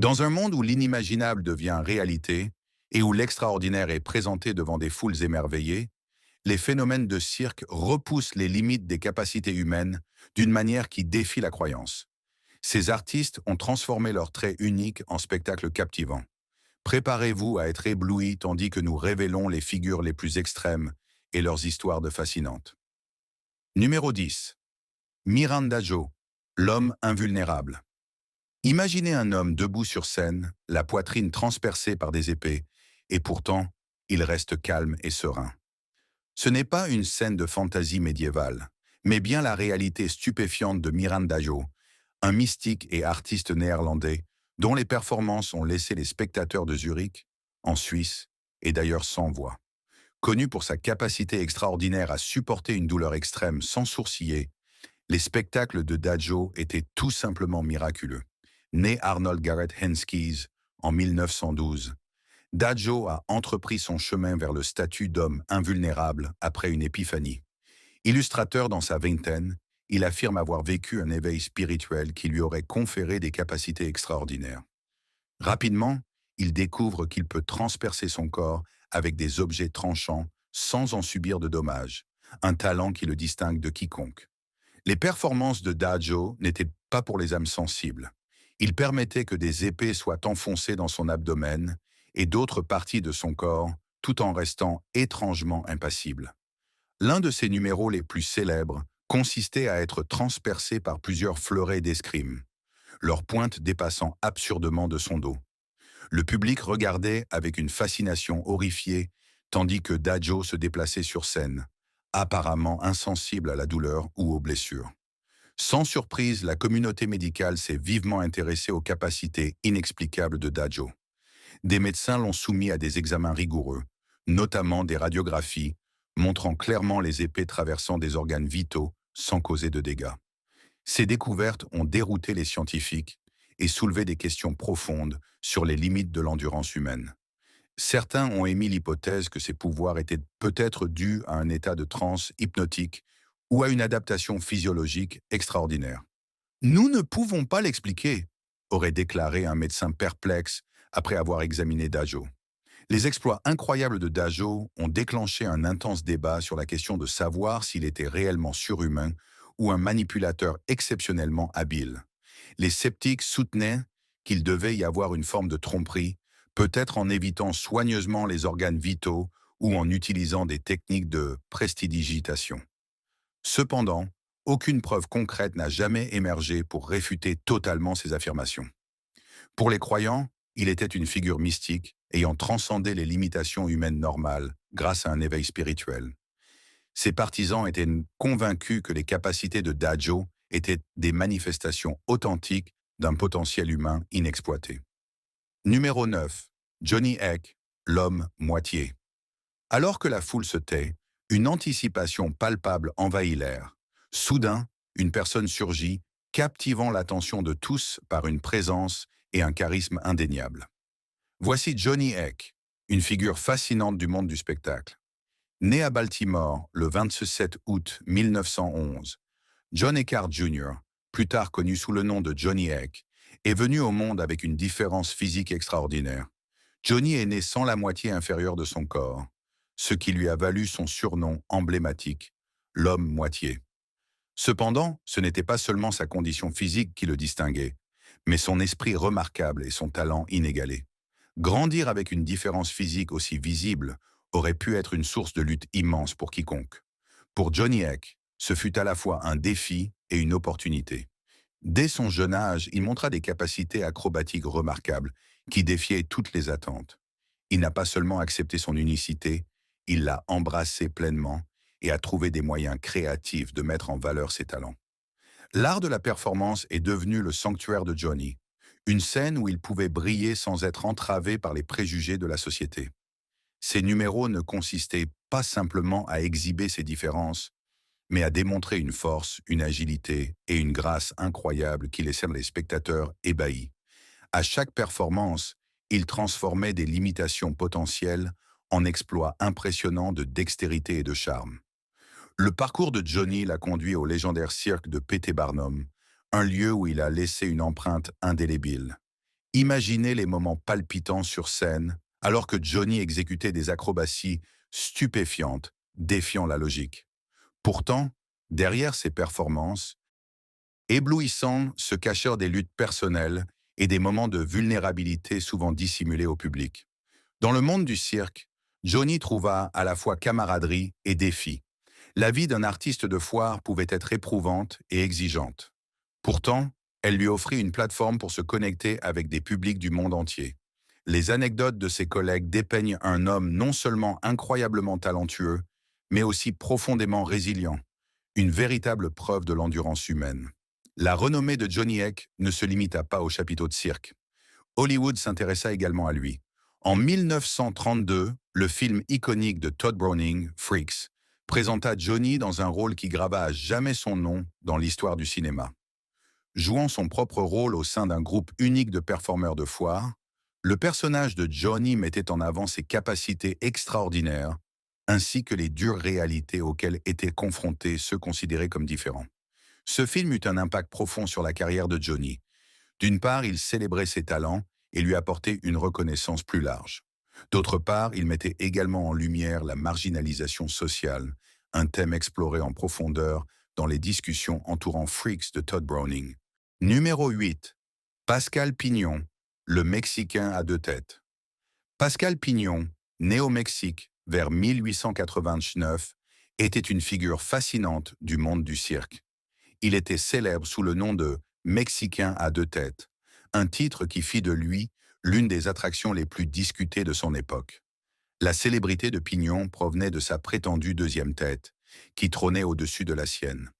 Dans un monde où l'inimaginable devient réalité et où l'extraordinaire est présenté devant des foules émerveillées, les phénomènes de cirque repoussent les limites des capacités humaines d'une manière qui défie la croyance. Ces artistes ont transformé leurs traits uniques en spectacles captivants. Préparez-vous à être éblouis tandis que nous révélons les figures les plus extrêmes et leurs histoires de fascinantes. Numéro 10. Miranda Joe, l'homme invulnérable. Imaginez un homme debout sur scène, la poitrine transpercée par des épées, et pourtant, il reste calme et serein. Ce n'est pas une scène de fantaisie médiévale, mais bien la réalité stupéfiante de Miranda Joe, un mystique et artiste néerlandais dont les performances ont laissé les spectateurs de Zurich, en Suisse, et d'ailleurs sans voix. Connu pour sa capacité extraordinaire à supporter une douleur extrême sans sourciller, les spectacles de Dadjo étaient tout simplement miraculeux. Né Arnold Garrett Henskes en 1912, Dadjo a entrepris son chemin vers le statut d'homme invulnérable après une épiphanie. Illustrateur dans sa vingtaine, il affirme avoir vécu un éveil spirituel qui lui aurait conféré des capacités extraordinaires. Rapidement, il découvre qu'il peut transpercer son corps avec des objets tranchants sans en subir de dommages, un talent qui le distingue de quiconque. Les performances de Dadjo n'étaient pas pour les âmes sensibles. Il permettait que des épées soient enfoncées dans son abdomen et d'autres parties de son corps, tout en restant étrangement impassible. L'un de ses numéros les plus célèbres consistait à être transpercé par plusieurs fleurets d'escrime, leur pointe dépassant absurdement de son dos. Le public regardait avec une fascination horrifiée, tandis que Dadjo se déplaçait sur scène, apparemment insensible à la douleur ou aux blessures. Sans surprise, la communauté médicale s'est vivement intéressée aux capacités inexplicables de Dadjo. Des médecins l'ont soumis à des examens rigoureux, notamment des radiographies, montrant clairement les épées traversant des organes vitaux sans causer de dégâts. Ces découvertes ont dérouté les scientifiques et soulevé des questions profondes sur les limites de l'endurance humaine. Certains ont émis l'hypothèse que ces pouvoirs étaient peut-être dus à un état de transe hypnotique ou à une adaptation physiologique extraordinaire. Nous ne pouvons pas l'expliquer, aurait déclaré un médecin perplexe après avoir examiné Dadjo. Les exploits incroyables de Dadjo ont déclenché un intense débat sur la question de savoir s'il était réellement surhumain ou un manipulateur exceptionnellement habile. Les sceptiques soutenaient qu'il devait y avoir une forme de tromperie, peut-être en évitant soigneusement les organes vitaux ou en utilisant des techniques de prestidigitation. Cependant, aucune preuve concrète n'a jamais émergé pour réfuter totalement ces affirmations. Pour les croyants, il était une figure mystique ayant transcendé les limitations humaines normales grâce à un éveil spirituel. Ses partisans étaient convaincus que les capacités de Dadjo étaient des manifestations authentiques d'un potentiel humain inexploité. Numéro 9. Johnny Eck, l'homme moitié. Alors que la foule se tait, une anticipation palpable envahit l'air. Soudain, une personne surgit, captivant l'attention de tous par une présence et un charisme indéniables. Voici Johnny Eck, une figure fascinante du monde du spectacle. Né à Baltimore le 27 août 1911, John Eckhardt Jr., plus tard connu sous le nom de Johnny Eck, est venu au monde avec une différence physique extraordinaire. Johnny est né sans la moitié inférieure de son corps, ce qui lui a valu son surnom emblématique, l'homme moitié. Cependant, ce n'était pas seulement sa condition physique qui le distinguait, mais son esprit remarquable et son talent inégalé. Grandir avec une différence physique aussi visible aurait pu être une source de lutte immense pour quiconque. Pour Johnny Eck, ce fut à la fois un défi et une opportunité. Dès son jeune âge, il montra des capacités acrobatiques remarquables qui défiaient toutes les attentes. Il n'a pas seulement accepté son unicité, il l'a embrassée pleinement et a trouvé des moyens créatifs de mettre en valeur ses talents. L'art de la performance est devenu le sanctuaire de Johnny, une scène où il pouvait briller sans être entravé par les préjugés de la société. Ses numéros ne consistaient pas simplement à exhiber ses différences, mais à démontrer une force, une agilité et une grâce incroyables qui laissèrent les spectateurs ébahis. À chaque performance, il transformait des limitations potentielles en exploits impressionnants de dextérité et de charme. Le parcours de Johnny l'a conduit au légendaire cirque de P.T. Barnum, un lieu où il a laissé une empreinte indélébile. Imaginez les moments palpitants sur scène, alors que Johnny exécutait des acrobaties stupéfiantes, défiant la logique. Pourtant, derrière ces performances, éblouissantes se cachèrent des luttes personnelles et des moments de vulnérabilité souvent dissimulés au public. Dans le monde du cirque, Johnny trouva à la fois camaraderie et défi. La vie d'un artiste de foire pouvait être éprouvante et exigeante. Pourtant, elle lui offrit une plateforme pour se connecter avec des publics du monde entier. Les anecdotes de ses collègues dépeignent un homme non seulement incroyablement talentueux, mais aussi profondément résilient, une véritable preuve de l'endurance humaine. La renommée de Johnny Eck ne se limita pas au chapiteau de cirque. Hollywood s'intéressa également à lui. En 1932, le film iconique de Todd Browning, Freaks, présenta Johnny dans un rôle qui grava à jamais son nom dans l'histoire du cinéma. Jouant son propre rôle au sein d'un groupe unique de performeurs de foire, le personnage de Johnny mettait en avant ses capacités extraordinaires, ainsi que les dures réalités auxquelles étaient confrontés ceux considérés comme différents. Ce film eut un impact profond sur la carrière de Johnny. D'une part, il célébrait ses talents et lui apportait une reconnaissance plus large. D'autre part, il mettait également en lumière la marginalisation sociale, un thème exploré en profondeur dans les discussions entourant Freaks de Todd Browning. Numéro 8. Pascal Pignon, le Mexicain à deux têtes. Pascal Pignon, né au Mexique vers 1889, était une figure fascinante du monde du cirque. Il était célèbre sous le nom de Mexicain à deux têtes, un titre qui fit de lui l'une des attractions les plus discutées de son époque. La célébrité de Pignon provenait de sa prétendue deuxième tête, qui trônait au-dessus de la sienne.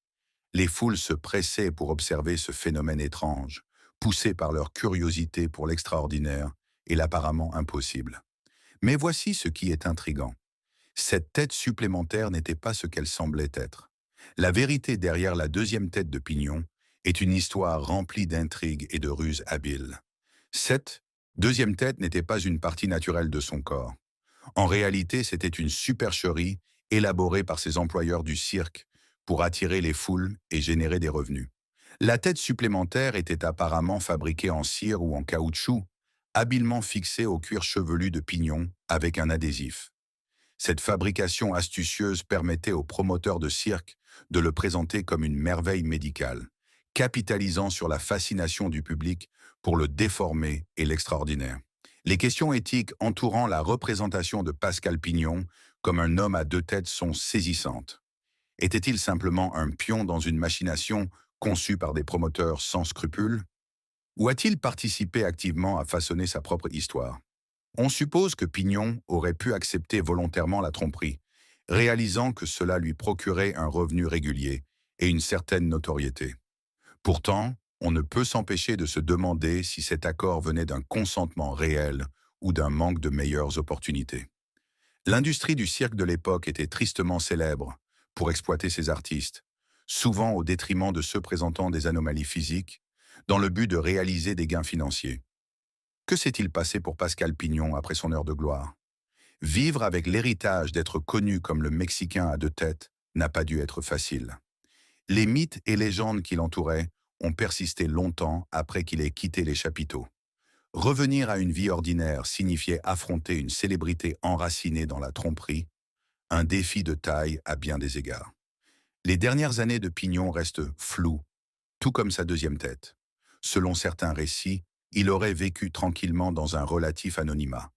Les foules se pressaient pour observer ce phénomène étrange, poussées par leur curiosité pour l'extraordinaire et l'apparemment impossible. Mais voici ce qui est intrigant. Cette tête supplémentaire n'était pas ce qu'elle semblait être. La vérité derrière la deuxième tête de Pignon est une histoire remplie d'intrigues et de ruses habiles. Cette deuxième tête n'était pas une partie naturelle de son corps. En réalité, c'était une supercherie élaborée par ses employeurs du cirque pour attirer les foules et générer des revenus. La tête supplémentaire était apparemment fabriquée en cire ou en caoutchouc, habilement fixée au cuir chevelu de Pignon avec un adhésif. Cette fabrication astucieuse permettait aux promoteurs de cirque de le présenter comme une merveille médicale, capitalisant sur la fascination du public pour le déformé et l'extraordinaire. Les questions éthiques entourant la représentation de Pascal Pignon comme un homme à deux têtes sont saisissantes. Était-il simplement un pion dans une machination conçue par des promoteurs sans scrupules? Ou a-t-il participé activement à façonner sa propre histoire? On suppose que Pignon aurait pu accepter volontairement la tromperie, réalisant que cela lui procurait un revenu régulier et une certaine notoriété. Pourtant, on ne peut s'empêcher de se demander si cet accord venait d'un consentement réel ou d'un manque de meilleures opportunités. L'industrie du cirque de l'époque était tristement célèbre pour exploiter ses artistes, souvent au détriment de ceux présentant des anomalies physiques, dans le but de réaliser des gains financiers. Que s'est-il passé pour Pascal Pignon après son heure de gloire? Vivre avec l'héritage d'être connu comme le Mexicain à deux têtes n'a pas dû être facile. Les mythes et légendes qui l'entouraient ont persisté longtemps après qu'il ait quitté les chapiteaux. Revenir à une vie ordinaire signifiait affronter une célébrité enracinée dans la tromperie, un défi de taille à bien des égards. Les dernières années de Pignon restent floues, tout comme sa deuxième tête. Selon certains récits, il aurait vécu tranquillement dans un relatif anonymat.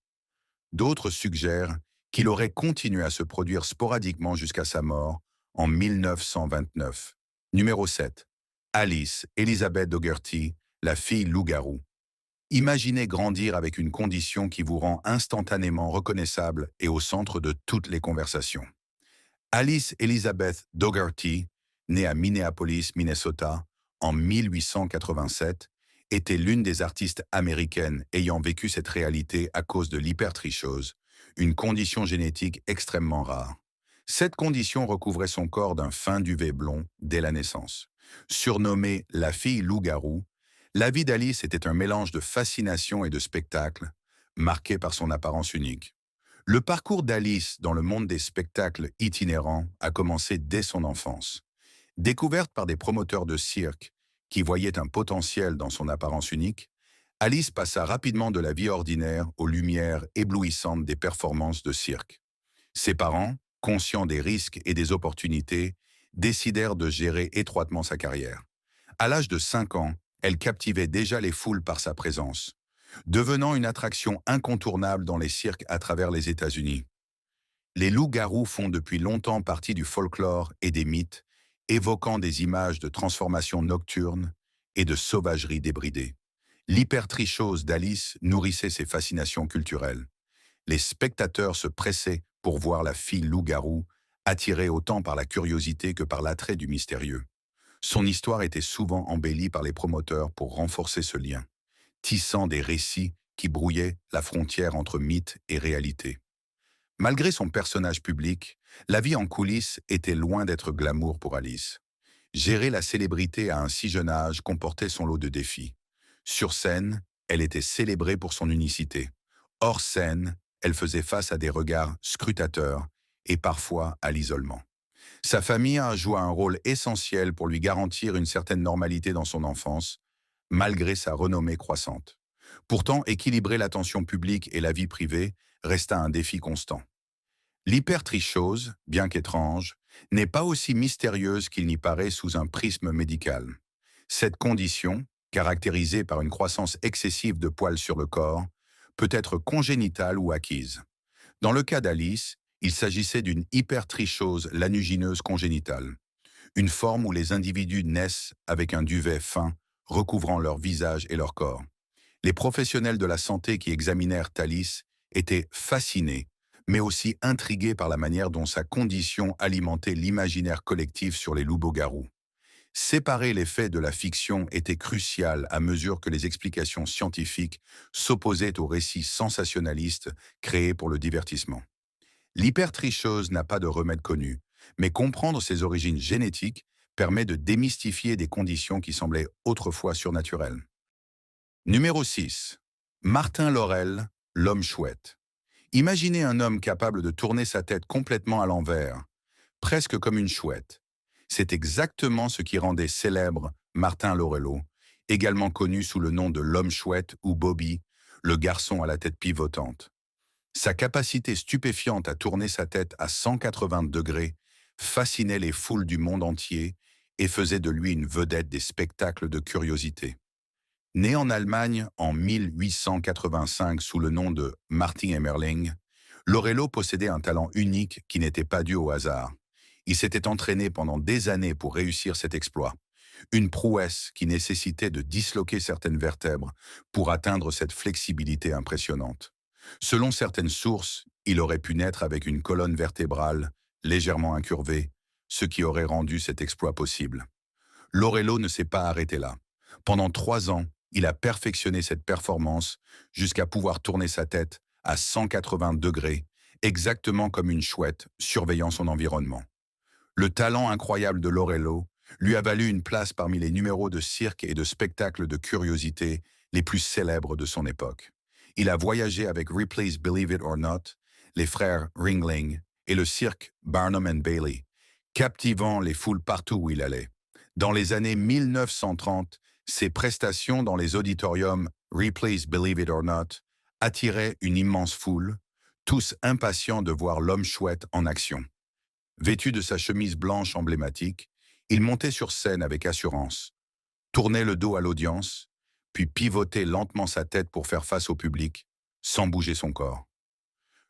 D'autres suggèrent qu'il aurait continué à se produire sporadiquement jusqu'à sa mort en 1929. Numéro 7. Alice Elizabeth Dougherty, la fille loup-garou. Imaginez grandir avec une condition qui vous rend instantanément reconnaissable et au centre de toutes les conversations. Alice Elizabeth Dougherty, née à Minneapolis, Minnesota, en 1887, était l'une des artistes américaines ayant vécu cette réalité à cause de l'hypertrichose, une condition génétique extrêmement rare. Cette condition recouvrait son corps d'un fin duvet blond dès la naissance. Surnommée la fille loup-garou, la vie d'Alice était un mélange de fascination et de spectacle, marqué par son apparence unique. Le parcours d'Alice dans le monde des spectacles itinérants a commencé dès son enfance. Découverte par des promoteurs de cirque qui voyaient un potentiel dans son apparence unique, Alice passa rapidement de la vie ordinaire aux lumières éblouissantes des performances de cirque. Ses parents, conscients des risques et des opportunités, décidèrent de gérer étroitement sa carrière. À l'âge de 5 ans, elle captivait déjà les foules par sa présence, devenant une attraction incontournable dans les cirques à travers les États-Unis. Les loups-garous font depuis longtemps partie du folklore et des mythes, évoquant des images de transformation nocturne et de sauvagerie débridée. L'hypertrichose d'Alice nourrissait ses fascinations culturelles. Les spectateurs se pressaient pour voir la fille loup-garou, attirée autant par la curiosité que par l'attrait du mystérieux. Son histoire était souvent embellie par les promoteurs pour renforcer ce lien, tissant des récits qui brouillaient la frontière entre mythe et réalité. Malgré son personnage public, la vie en coulisses était loin d'être glamour pour Alice. Gérer la célébrité à un si jeune âge comportait son lot de défis. Sur scène, elle était célébrée pour son unicité. Hors scène, elle faisait face à des regards scrutateurs et parfois à l'isolement. Sa famille a joué un rôle essentiel pour lui garantir une certaine normalité dans son enfance, malgré sa renommée croissante. Pourtant, équilibrer l'attention publique et la vie privée resta un défi constant. L'hypertrichose, bien qu'étrange, n'est pas aussi mystérieuse qu'il n'y paraît sous un prisme médical. Cette condition, caractérisée par une croissance excessive de poils sur le corps, peut être congénitale ou acquise. Dans le cas d'Alice, il s'agissait d'une hypertrichose lanugineuse congénitale, une forme où les individus naissent avec un duvet fin recouvrant leur visage et leur corps. Les professionnels de la santé qui examinèrent Alice étaient fascinés, mais aussi intrigués par la manière dont sa condition alimentait l'imaginaire collectif sur les loups-garous. Séparer les faits de la fiction était crucial à mesure que les explications scientifiques s'opposaient aux récits sensationnalistes créés pour le divertissement. L'hypertrichose n'a pas de remède connu, mais comprendre ses origines génétiques permet de démystifier des conditions qui semblaient autrefois surnaturelles. Numéro 6. Martin Laurel, l'homme chouette. Imaginez un homme capable de tourner sa tête complètement à l'envers, presque comme une chouette. C'est exactement ce qui rendait célèbre Martin Lorello, également connu sous le nom de l'homme chouette ou Bobby, le garçon à la tête pivotante. Sa capacité stupéfiante à tourner sa tête à 180 degrés fascinait les foules du monde entier et faisait de lui une vedette des spectacles de curiosité. Né en Allemagne en 1885 sous le nom de Martin Emmerling, Lorello possédait un talent unique qui n'était pas dû au hasard. Il s'était entraîné pendant des années pour réussir cet exploit. Une prouesse qui nécessitait de disloquer certaines vertèbres pour atteindre cette flexibilité impressionnante. Selon certaines sources, il aurait pu naître avec une colonne vertébrale légèrement incurvée, ce qui aurait rendu cet exploit possible. Lorello ne s'est pas arrêté là. Pendant 3 ans, il a perfectionné cette performance jusqu'à pouvoir tourner sa tête à 180 degrés, exactement comme une chouette surveillant son environnement. Le talent incroyable de Lorello lui a valu une place parmi les numéros de cirque et de spectacles de curiosité les plus célèbres de son époque. Il a voyagé avec Ripley's Believe It or Not, les frères Ringling et le cirque Barnum and Bailey, captivant les foules partout où il allait. Dans les années 1930, ses prestations dans les auditoriums Ripley's Believe It or Not attiraient une immense foule, tous impatients de voir l'homme chouette en action. Vêtu de sa chemise blanche emblématique, il montait sur scène avec assurance, tournait le dos à l'audience, puis pivotait lentement sa tête pour faire face au public, sans bouger son corps.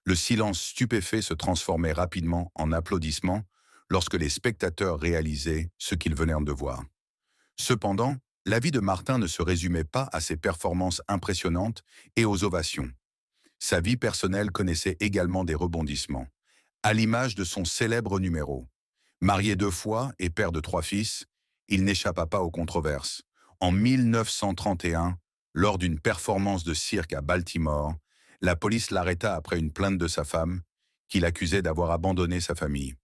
Le silence stupéfait se transformait rapidement en applaudissements lorsque les spectateurs réalisaient ce qu'ils venaient de voir. Cependant, la vie de Martin ne se résumait pas à ses performances impressionnantes et aux ovations. Sa vie personnelle connaissait également des rebondissements, à l'image de son célèbre numéro. Marié 2 fois et père de 3 fils, il n'échappa pas aux controverses. En 1931, lors d'une performance de cirque à Baltimore, la police l'arrêta après une plainte de sa femme, qui l'accusait d'avoir abandonné sa famille.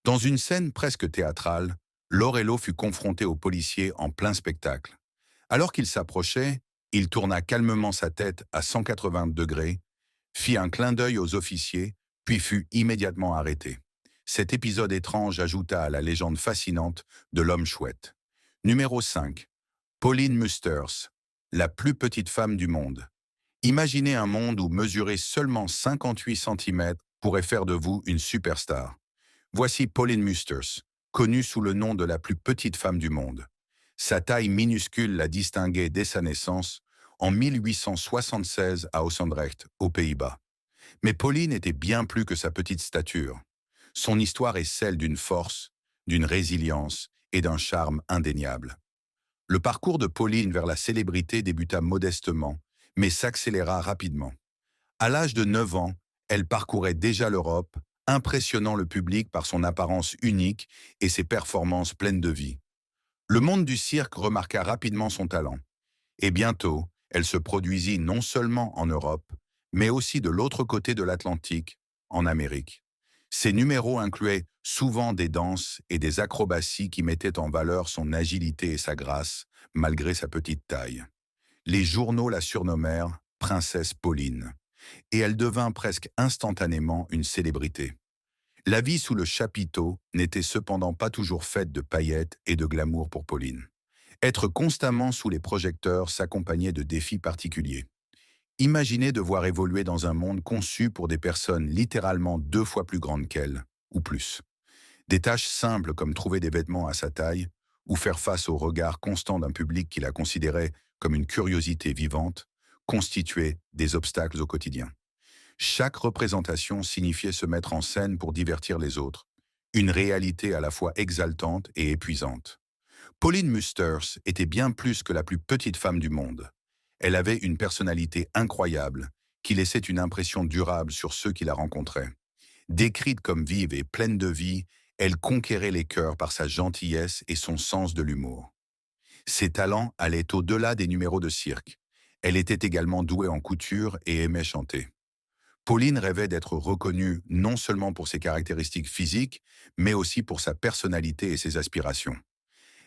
Dans une scène presque théâtrale, Lorello fut confronté aux policiers en plein spectacle. Alors qu'il s'approchait, il tourna calmement sa tête à 180 degrés, fit un clin d'œil aux officiers, puis fut immédiatement arrêté. Cet épisode étrange ajouta à la légende fascinante de l'homme chouette. Numéro 5. Pauline Musters, la plus petite femme du monde. Imaginez un monde où mesurer seulement 58 cm pourrait faire de vous une superstar. Voici Pauline Musters, connue sous le nom de la plus petite femme du monde. Sa taille minuscule la distinguait dès sa naissance, en 1876 à Ossendrecht, aux Pays-Bas. Mais Pauline était bien plus que sa petite stature. Son histoire est celle d'une force, d'une résilience et d'un charme indéniable. Le parcours de Pauline vers la célébrité débuta modestement, mais s'accéléra rapidement. À l'âge de 9 ans, elle parcourait déjà l'Europe, impressionnant le public par son apparence unique et ses performances pleines de vie. Le monde du cirque remarqua rapidement son talent. Et bientôt, elle se produisit non seulement en Europe, mais aussi de l'autre côté de l'Atlantique, en Amérique. Ses numéros incluaient souvent des danses et des acrobaties qui mettaient en valeur son agilité et sa grâce, malgré sa petite taille. Les journaux la surnommèrent Princesse Pauline, et elle devint presque instantanément une célébrité. La vie sous le chapiteau n'était cependant pas toujours faite de paillettes et de glamour pour Pauline. Être constamment sous les projecteurs s'accompagnait de défis particuliers. Imaginez devoir évoluer dans un monde conçu pour des personnes littéralement 2 fois plus grandes qu'elle, ou plus. Des tâches simples comme trouver des vêtements à sa taille, ou faire face au regard constant d'un public qui la considérait comme une curiosité vivante, constituaient des obstacles au quotidien. Chaque représentation signifiait se mettre en scène pour divertir les autres, une réalité à la fois exaltante et épuisante. Pauline Musters était bien plus que la plus petite femme du monde. Elle avait une personnalité incroyable, qui laissait une impression durable sur ceux qui la rencontraient. Décrite comme vive et pleine de vie, elle conquérait les cœurs par sa gentillesse et son sens de l'humour. Ses talents allaient au-delà des numéros de cirque. Elle était également douée en couture et aimait chanter. Pauline rêvait d'être reconnue non seulement pour ses caractéristiques physiques, mais aussi pour sa personnalité et ses aspirations.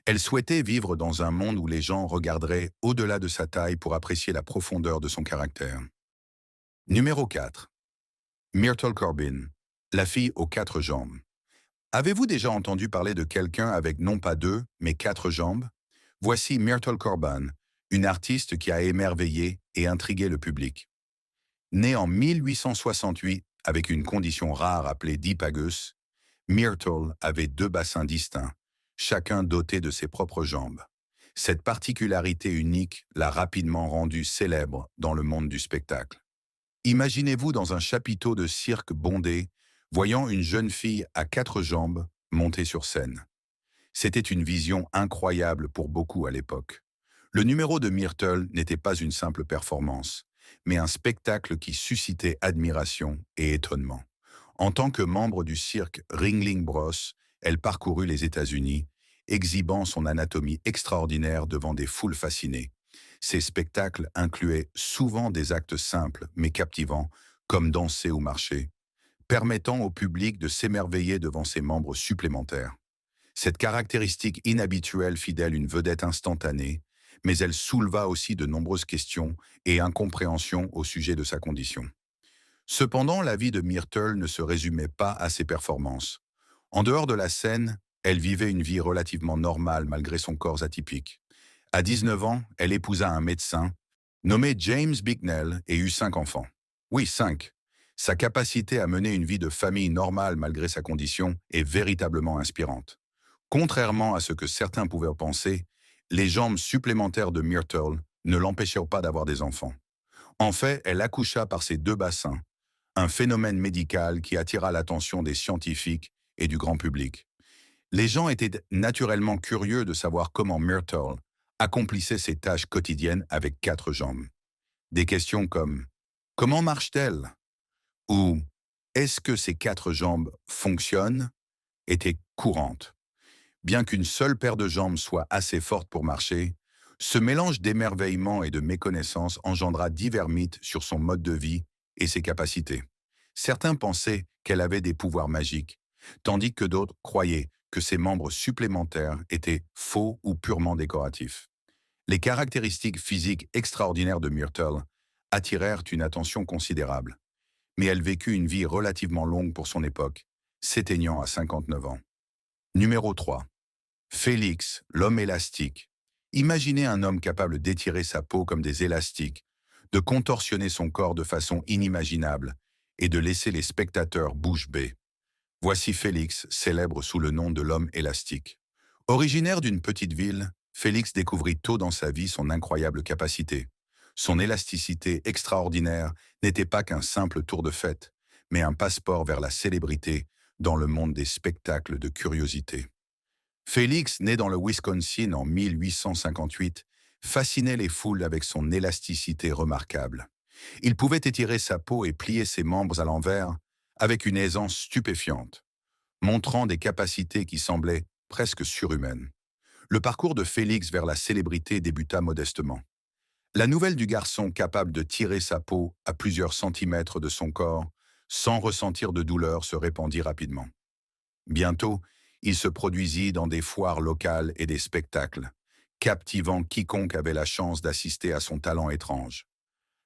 Elle souhaitait vivre dans un monde où les gens regarderaient au-delà de sa taille pour apprécier la profondeur de son caractère. Numéro 4. Myrtle Corbin, la fille aux 4 jambes. Avez-vous déjà entendu parler de quelqu'un avec non pas 2, mais 4 jambes? Voici Myrtle Corbin, une artiste qui a émerveillé et intrigué le public. Née en 1868 avec une condition rare appelée dipagus, Myrtle avait 2 bassins distincts, chacun doté de ses propres jambes. Cette particularité unique l'a rapidement rendue célèbre dans le monde du spectacle. Imaginez-vous dans un chapiteau de cirque bondé, voyant une jeune fille à 4 jambes monter sur scène. C'était une vision incroyable pour beaucoup à l'époque. Le numéro de Myrtle n'était pas une simple performance, mais un spectacle qui suscitait admiration et étonnement. En tant que membre du cirque Ringling Bros, elle parcourut les États-Unis, exhibant son anatomie extraordinaire devant des foules fascinées. Ces spectacles incluaient souvent des actes simples mais captivants, comme danser ou marcher, permettant au public de s'émerveiller devant ses membres supplémentaires. Cette caractéristique inhabituelle fit d'elle une vedette instantanée, mais elle souleva aussi de nombreuses questions et incompréhensions au sujet de sa condition. Cependant, la vie de Myrtle ne se résumait pas à ses performances. En dehors de la scène, elle vivait une vie relativement normale malgré son corps atypique. À 19 ans, elle épousa un médecin nommé James Bicknell et eut 5 enfants. Oui, 5. Sa capacité à mener une vie de famille normale malgré sa condition est véritablement inspirante. Contrairement à ce que certains pouvaient penser, les jambes supplémentaires de Myrtle ne l'empêchèrent pas d'avoir des enfants. En fait, elle accoucha par ses 2 bassins, un phénomène médical qui attira l'attention des scientifiques et du grand public. Les gens étaient naturellement curieux de savoir comment Myrtle accomplissait ses tâches quotidiennes avec 4 jambes. Des questions comme « Comment marche-t-elle » ou « Est-ce que ces 4 jambes fonctionnent » étaient courantes. Bien qu'une seule paire de jambes soit assez forte pour marcher, ce mélange d'émerveillement et de méconnaissance engendra divers mythes sur son mode de vie et ses capacités. Certains pensaient qu'elle avait des pouvoirs magiques, tandis que d'autres croyaient que ses membres supplémentaires étaient faux ou purement décoratifs. Les caractéristiques physiques extraordinaires de Myrtle attirèrent une attention considérable, mais elle vécut une vie relativement longue pour son époque, s'éteignant à 59 ans. Numéro 3. Félix, l'homme élastique. Imaginez un homme capable d'étirer sa peau comme des élastiques, de contorsionner son corps de façon inimaginable et de laisser les spectateurs bouche bée. Voici Félix, célèbre sous le nom de l'homme élastique. Originaire d'une petite ville, Félix découvrit tôt dans sa vie son incroyable capacité. Son élasticité extraordinaire n'était pas qu'un simple tour de fête, mais un passeport vers la célébrité dans le monde des spectacles de curiosité. Félix, né dans le Wisconsin en 1858, fascinait les foules avec son élasticité remarquable. Il pouvait étirer sa peau et plier ses membres à l'envers avec une aisance stupéfiante, montrant des capacités qui semblaient presque surhumaines. Le parcours de Félix vers la célébrité débuta modestement. La nouvelle du garçon capable de tirer sa peau à plusieurs centimètres de son corps, sans ressentir de douleur, se répandit rapidement. Bientôt, il se produisit dans des foires locales et des spectacles, captivant quiconque avait la chance d'assister à son talent étrange.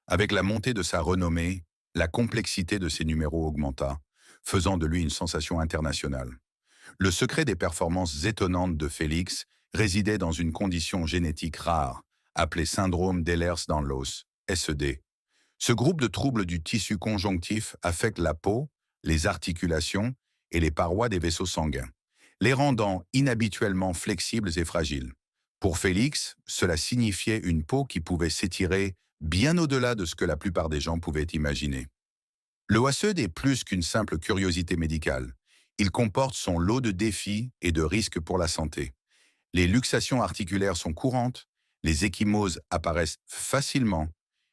Avec la montée de sa renommée, la complexité de ses numéros augmenta, faisant de lui une sensation internationale. Le secret des performances étonnantes de Félix résidait dans une condition génétique rare, appelée syndrome d'Ehlers-Danlos, SED. Ce groupe de troubles du tissu conjonctif affecte la peau, les articulations et les parois des vaisseaux sanguins, les rendant inhabituellement flexibles et fragiles. Pour Félix, cela signifiait une peau qui pouvait s'étirer bien au-delà de ce que la plupart des gens pouvaient imaginer. Le WASED est plus qu'une simple curiosité médicale. Il comporte son lot de défis et de risques pour la santé. Les luxations articulaires sont courantes, les ecchymoses apparaissent facilement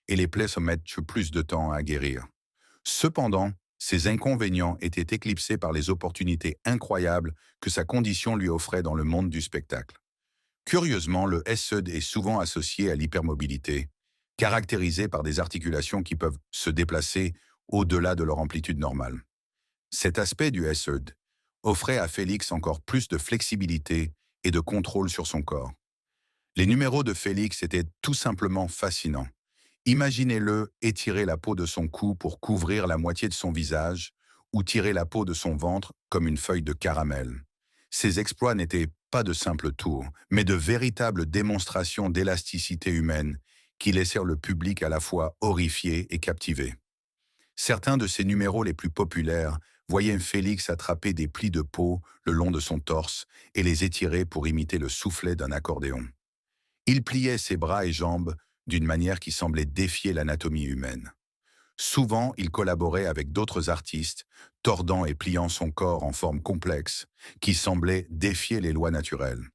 et les plaies se mettent plus de temps à guérir. Cependant, ces inconvénients étaient éclipsés par les opportunités incroyables que sa condition lui offrait dans le monde du spectacle. Curieusement, le SED est souvent associé à l'hypermobilité, caractérisée par des articulations qui peuvent se déplacer au-delà de leur amplitude normale. Cet aspect du SED offrait à Félix encore plus de flexibilité et de contrôle sur son corps. Les numéros de Félix étaient tout simplement fascinants. Imaginez-le étirer la peau de son cou pour couvrir la moitié de son visage ou tirer la peau de son ventre comme une feuille de caramel. Ces exploits n'étaient pas de simples tours, mais de véritables démonstrations d'élasticité humaine qui laissèrent le public à la fois horrifié et captivé. Certains de ses numéros les plus populaires voyaient Félix attraper des plis de peau le long de son torse et les étirer pour imiter le soufflet d'un accordéon. Il pliait ses bras et jambes d'une manière qui semblait défier l'anatomie humaine. Souvent, il collaborait avec d'autres artistes, tordant et pliant son corps en forme complexe, qui semblait défier les lois naturelles.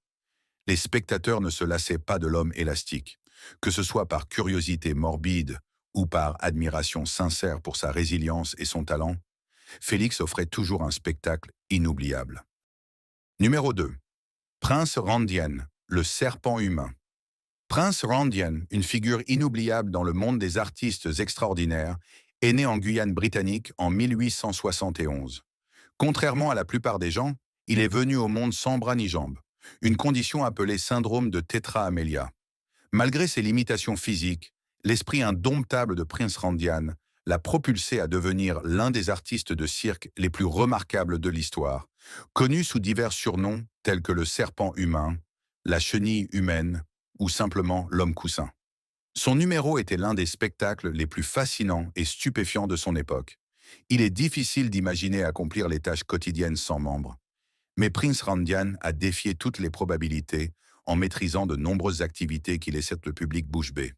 Les spectateurs ne se lassaient pas de l'homme élastique, que ce soit par curiosité morbide ou par admiration sincère pour sa résilience et son talent. Félix offrait toujours un spectacle inoubliable. Numéro 2. Prince Randian, le serpent humain. Prince Randian, une figure inoubliable dans le monde des artistes extraordinaires, est né en Guyane britannique en 1871. Contrairement à la plupart des gens, il est venu au monde sans bras ni jambes, une condition appelée syndrome de Tetra Amelia. Malgré ses limitations physiques, l'esprit indomptable de Prince Randian l'a propulsé à devenir l'un des artistes de cirque les plus remarquables de l'histoire, connu sous divers surnoms tels que le serpent humain, la chenille humaine ou simplement l'homme coussin. Son numéro était l'un des spectacles les plus fascinants et stupéfiants de son époque. Il est difficile d'imaginer accomplir les tâches quotidiennes sans membres. Mais Prince Randian a défié toutes les probabilités en maîtrisant de nombreuses activités qui laissaient le public bouche bée.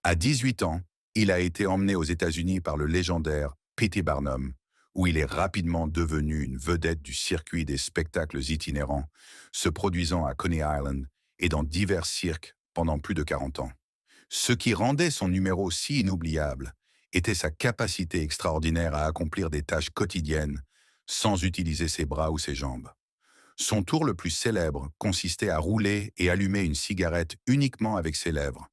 À 18 ans, il a été emmené aux États-Unis par le légendaire P.T. Barnum, où il est rapidement devenu une vedette du circuit des spectacles itinérants, se produisant à Coney Island et dans divers cirques pendant plus de 40 ans. Ce qui rendait son numéro si inoubliable était sa capacité extraordinaire à accomplir des tâches quotidiennes sans utiliser ses bras ou ses jambes. Son tour le plus célèbre consistait à rouler et allumer une cigarette uniquement avec ses lèvres,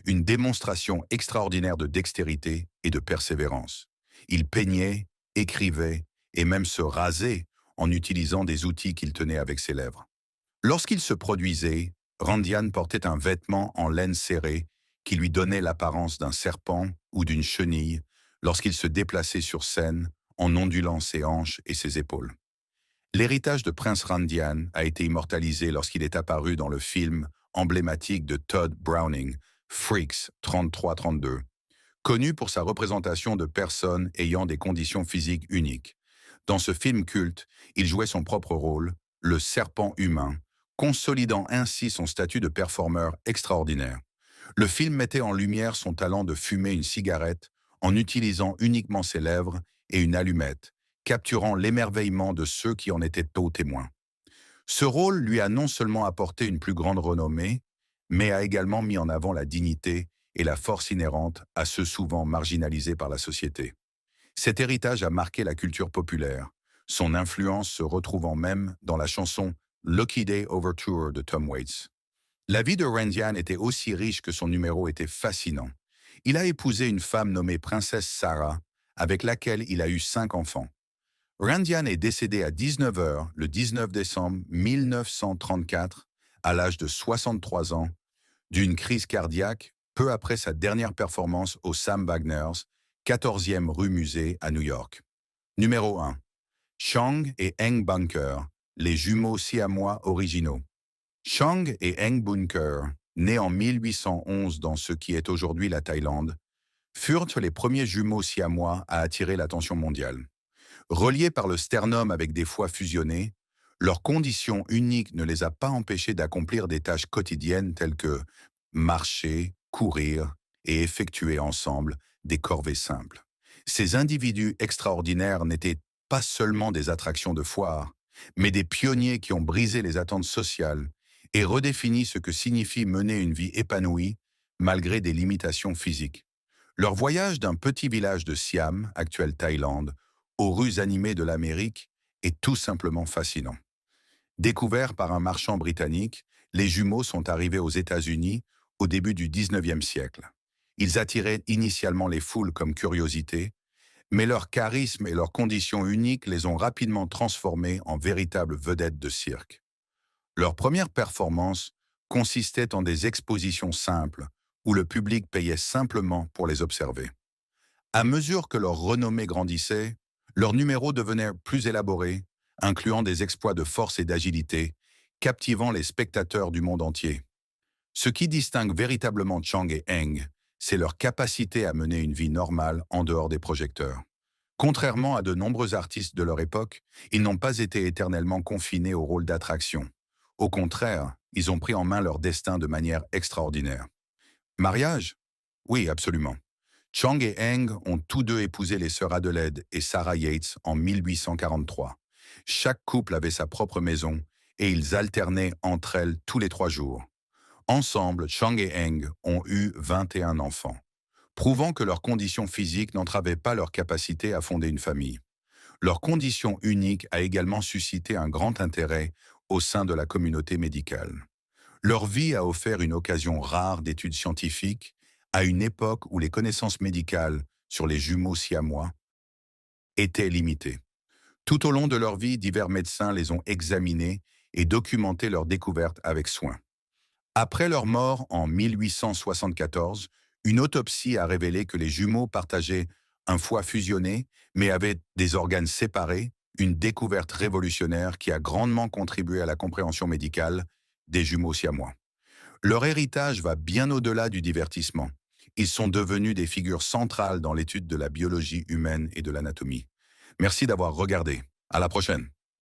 une démonstration extraordinaire de dextérité et de persévérance. Il peignait, écrivait et même se rasait en utilisant des outils qu'il tenait avec ses lèvres. Lorsqu'il se produisait, Randian portait un vêtement en laine serrée qui lui donnait l'apparence d'un serpent ou d'une chenille lorsqu'il se déplaçait sur scène en ondulant ses hanches et ses épaules. L'héritage de Prince Randian a été immortalisé lorsqu'il est apparu dans le film emblématique de Todd Browning, Freaks 3332, connu pour sa représentation de personnes ayant des conditions physiques uniques. Dans ce film culte, il jouait son propre rôle, le serpent humain, consolidant ainsi son statut de performeur extraordinaire. Le film mettait en lumière son talent de fumer une cigarette en utilisant uniquement ses lèvres et une allumette, capturant l'émerveillement de ceux qui en étaient aux témoins. Ce rôle lui a non seulement apporté une plus grande renommée, mais a également mis en avant la dignité et la force inhérente à ceux souvent marginalisés par la société. Cet héritage a marqué la culture populaire, son influence se retrouvant même dans la chanson Lucky Day Overture de Tom Waits. La vie de Randian était aussi riche que son numéro était fascinant. Il a épousé une femme nommée Princesse Sarah, avec laquelle il a eu 5 enfants. Randian est décédé à 19 heures le 19 décembre 1934, à l'âge de 63 ans, d'une crise cardiaque peu après sa dernière performance au Sam Wagner's, 14e rue Musée à New York. Numéro 1. Chang et Eng Bunker, les jumeaux siamois originaux. Chang et Eng Bunker, nés en 1811 dans ce qui est aujourd'hui la Thaïlande, furent les premiers jumeaux siamois à attirer l'attention mondiale. Reliés par le sternum avec des foies fusionnés, leur condition unique ne les a pas empêchés d'accomplir des tâches quotidiennes telles que marcher, courir et effectuer ensemble des corvées simples. Ces individus extraordinaires n'étaient pas seulement des attractions de foire, mais des pionniers qui ont brisé les attentes sociales et redéfini ce que signifie mener une vie épanouie malgré des limitations physiques. Leur voyage d'un petit village de Siam, actuelle Thaïlande, aux rues animées de l'Amérique est tout simplement fascinant. Découverts par un marchand britannique, les jumeaux sont arrivés aux États-Unis au début du 19e siècle. Ils attiraient initialement les foules comme curiosité, mais leur charisme et leurs conditions uniques les ont rapidement transformés en véritables vedettes de cirque. Leur première performance consistait en des expositions simples où le public payait simplement pour les observer. À mesure que leur renommée grandissait, leurs numéros devenaient plus élaborés, incluant des exploits de force et d'agilité, captivant les spectateurs du monde entier. Ce qui distingue véritablement Chang et Eng, c'est leur capacité à mener une vie normale en dehors des projecteurs. Contrairement à de nombreux artistes de leur époque, ils n'ont pas été éternellement confinés au rôle d'attraction. Au contraire, ils ont pris en main leur destin de manière extraordinaire. Mariage? Oui, absolument. Chang et Eng ont tous deux épousé les sœurs Adelaide et Sarah Yates en 1843. Chaque couple avait sa propre maison et ils alternaient entre elles tous les 3 jours. Ensemble, Chang et Eng ont eu 21 enfants, prouvant que leurs conditions physiques n'entravaient pas leur capacité à fonder une famille. Leur condition unique a également suscité un grand intérêt au sein de la communauté médicale. Leur vie a offert une occasion rare d'études scientifiques à une époque où les connaissances médicales sur les jumeaux siamois étaient limitées. Tout au long de leur vie, divers médecins les ont examinés et documenté leurs découvertes avec soin. Après leur mort en 1874, une autopsie a révélé que les jumeaux partageaient un foie fusionné, mais avaient des organes séparés, une découverte révolutionnaire qui a grandement contribué à la compréhension médicale des jumeaux siamois. Leur héritage va bien au-delà du divertissement. Ils sont devenus des figures centrales dans l'étude de la biologie humaine et de l'anatomie. Merci d'avoir regardé. À la prochaine.